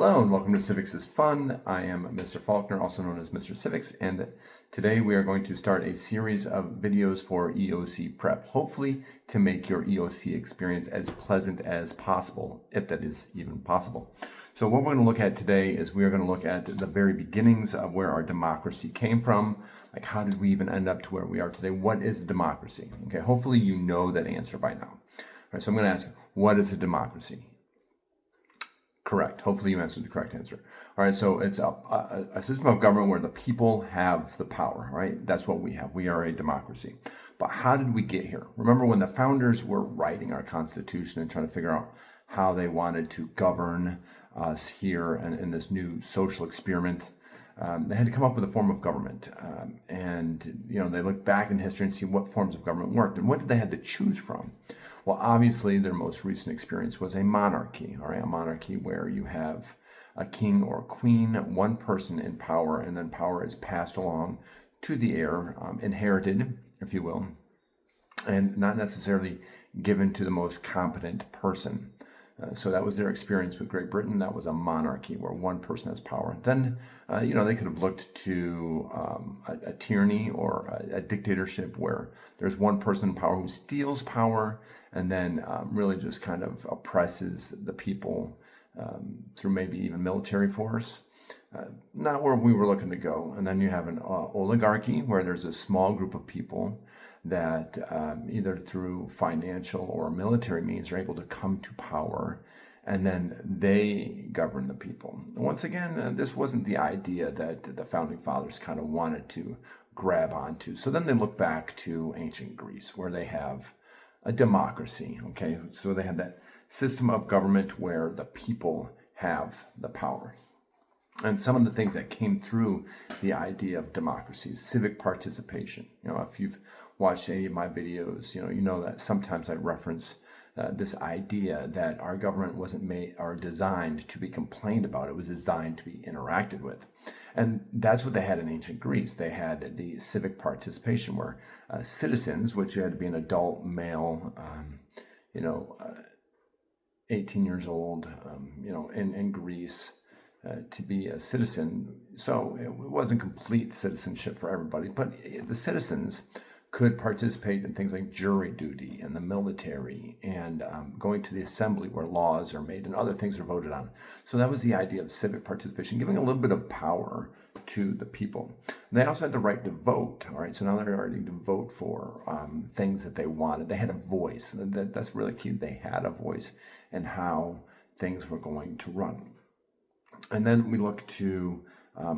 Hello and welcome to Civics is Fun. I am Mr. Faulkner, also known as Mr. Civics, and today we are going to start a series of videos for EOC prep, hopefully to make your EOC experience as pleasant as possible, if that is even possible. So what we're going to look at today is we are going to look at the very beginnings of where our democracy came from, like how did we even end up to where we are today? What is a democracy? Okay, hopefully you know that answer by now. All right, so I'm going to ask you, what is a democracy? Correct. Hopefully you answered the correct answer. All right, so it's a system of government where the people have the power, right? That's what we have. We are a democracy. But how did we get here? Remember when the founders were writing our Constitution and trying to figure out how they wanted to govern us here and in this new social experiment, they had to come up with a form of government. And they looked back in history and see what forms of government worked. And what did they have to choose from? Well, obviously, their most recent experience was a monarchy, all right? A monarchy where you have a king or a queen, one person in power, and then power is passed along to the heir, inherited, if you will, and not necessarily given to the most competent person. So that was their experience with Great Britain. That was a monarchy where one person has power. Then, they could have looked to a tyranny or a dictatorship where there's one person in power who steals power and then really just kind of oppresses the people through maybe even military force. Not where we were looking to go. And then you have an oligarchy where there's a small group of people that either through financial or military means are able to come to power, and then they govern the people. Once again, this wasn't the idea that the founding fathers kind of wanted to grab onto. So then they look back to ancient Greece, where they have a democracy, okay? So they have that system of government where the people have the power. And some of the things that came through the idea of democracy is civic participation. If you've watched any of my videos, you know that sometimes I reference this idea that our government wasn't made or designed to be complained about. It was designed to be interacted with. And that's what they had in ancient Greece. They had the civic participation where citizens, which you had to be an adult male, 18 years old, in Greece, to be a citizen. So it wasn't complete citizenship for everybody, but the citizens could participate in things like jury duty and the military and going to the assembly where laws are made and other things are voted on. So that was the idea of civic participation, giving a little bit of power to the people. They also had the right to vote, all right? So now they're ready to vote for things that they wanted. They had a voice. That's really key. They had a voice in how things were going to run. And then we look to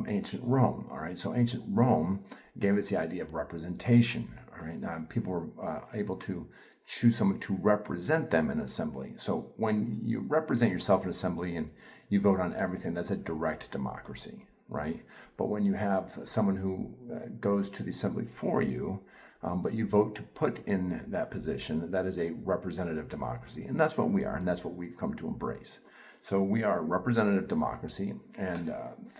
ancient Rome, all right? So ancient Rome gave us the idea of representation, all right? Now, people were able to choose someone to represent them in assembly. So when you represent yourself in assembly and you vote on everything, that's a direct democracy, right? But when you have someone who goes to the assembly for you, but you vote to put in that position, that is a representative democracy. And that's what we are, and that's what we've come to embrace. So we are representative democracy. And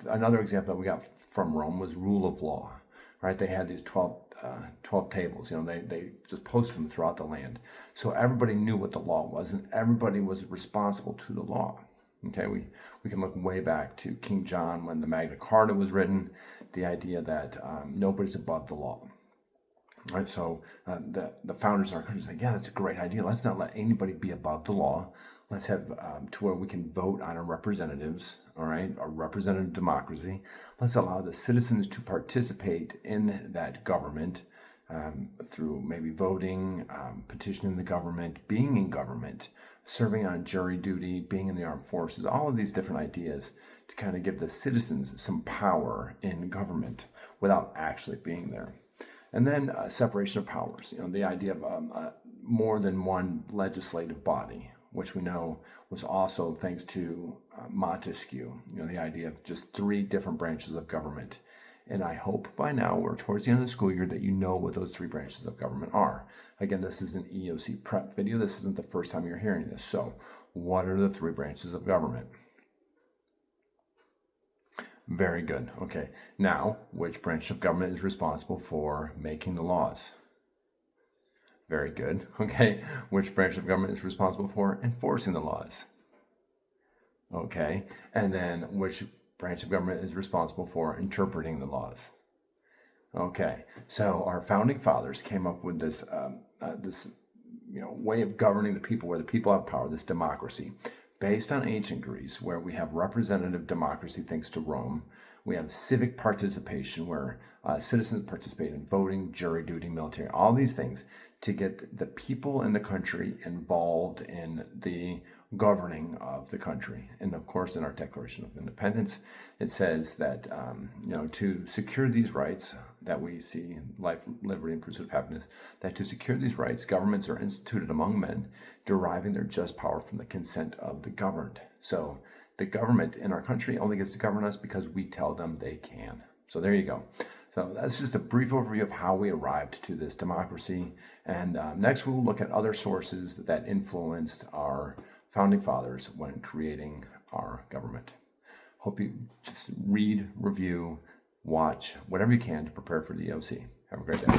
another example that we got from Rome was rule of law, right? They had these 12 tables, they just posted them throughout the land. So everybody knew what the law was and everybody was responsible to the law. Okay, we can look way back to King John when the Magna Carta was written, the idea that nobody's above the law. Right, so the founders of our country said, yeah, that's a great idea. Let's not let anybody be above the law. Let's have to where we can vote on our representatives, all right, a representative democracy. Let's allow the citizens to participate in that government through maybe voting, petitioning the government, being in government, serving on jury duty, being in the armed forces, all of these different ideas to kind of give the citizens some power in government without actually being there. And then separation of powers, the idea of more than one legislative body, which we know was also thanks to Montesquieu, the idea of just 3 different branches of government. And I hope by now we're towards the end of the school year that you know what those 3 branches of government are. Again, this is an EOC prep video. This isn't the first time you're hearing this. So what are the 3 branches of government? Very good. Okay. Now, which branch of government is responsible for making the laws? Very good. Okay. Which branch of government is responsible for enforcing the laws? Okay, and then which branch of government is responsible for interpreting the laws. Okay, so our founding fathers came up with this way of governing the people, where the people have power, this democracy, based on ancient Greece, where we have representative democracy thanks to Rome. We have civic participation, where citizens participate in voting, jury duty, military, all these things to get the people in the country involved in the governing of the country. And of course, in our Declaration of Independence, it says that to secure these rights that we see, life, liberty, and pursuit of happiness, that to secure these rights, governments are instituted among men, deriving their just power from the consent of the governed. So the government in our country only gets to govern us because we tell them they can. So there you go. So that's just a brief overview of how we arrived to this democracy. And next we'll look at other sources that influenced our founding fathers when creating our government. Hope you just read, review, watch, whatever you can to prepare for the EOC. Have a great day.